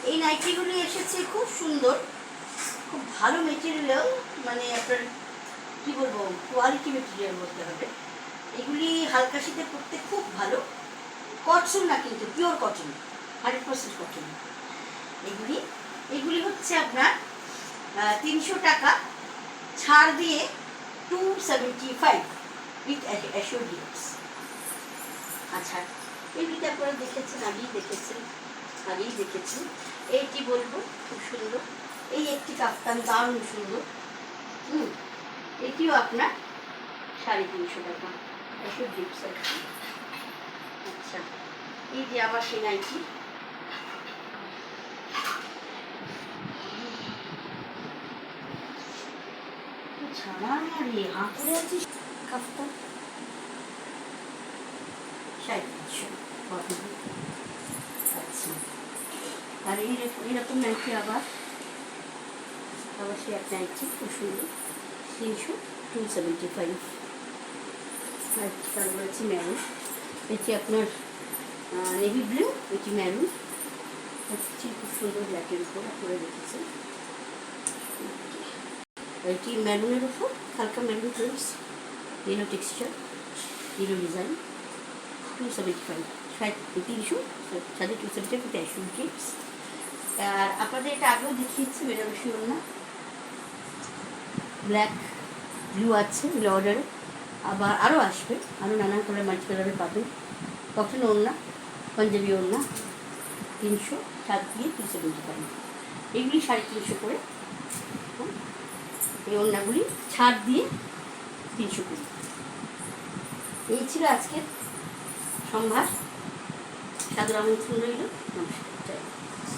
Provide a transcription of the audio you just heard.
এই নাইটিগুলি এসেছে খুব সুন্দর, খুব ভালো মেটেরিয়াল, মানে আপনার কী বলবো, কোয়ালিটি মেটেরিয়াল বলতে হবে। এগুলি হালকা শীতে পরতে খুব ভালো। কটন না, কিন্তু পিওর কটন, 100% কটন। এগুলি হচ্ছে আপনার 300 টাকা, ছাড় দিয়ে 275 উইথ অ্যাশিওর গিফটস। আচ্ছা, এগুলিতে আপনারা দেখেছেন, আগেই দেখেছেন। এইটি বলবো খুব সুন্দর, এই একটি কাফতান দারুণ সুন্দর। এটিও আপনার 350 টাকা, অ্যাশিওর গিফটস আছে। আচ্ছা, এই যে আবার সেই নাইটি, ছাড়া রে হাঁপুরে আছিস কাফতান 350। আচ্ছা, আর এইরকম নাইটি আবার সে এক নাইটি খুব সুন্দর, 275। আর তারপর আছে ম্যারুন, এটি আপনার নেভি ব্লু, এটি ম্যারুন, খুব সুন্দর ব্ল্যাকের উপর করে রেখেছে। এটি ম্যারুনের উপর হালকা maroon prints, yellow texture, yellow design, 275, 275 assure gifts. আর আপনাদের এটা আগেও দেখিয়েছি, বেনারসি ওড়না, ব্ল্যাক ব্লু আছে এগুলো অর্ডারে, আবার আরও আসবে, আরও নানান কালার মাল্টি কালারে পাবেন। কটন ওড়না, পাঞ্জাবি ওড়না, 300, ছাড় দিয়ে 275। এগুলি 350 করে। এই ওড়নাগুলি ছাড় দিয়ে 300 করে। এই ছিল আজকের সম্ভার। সাদর আমন্ত্রণ রইল। নমস্কার।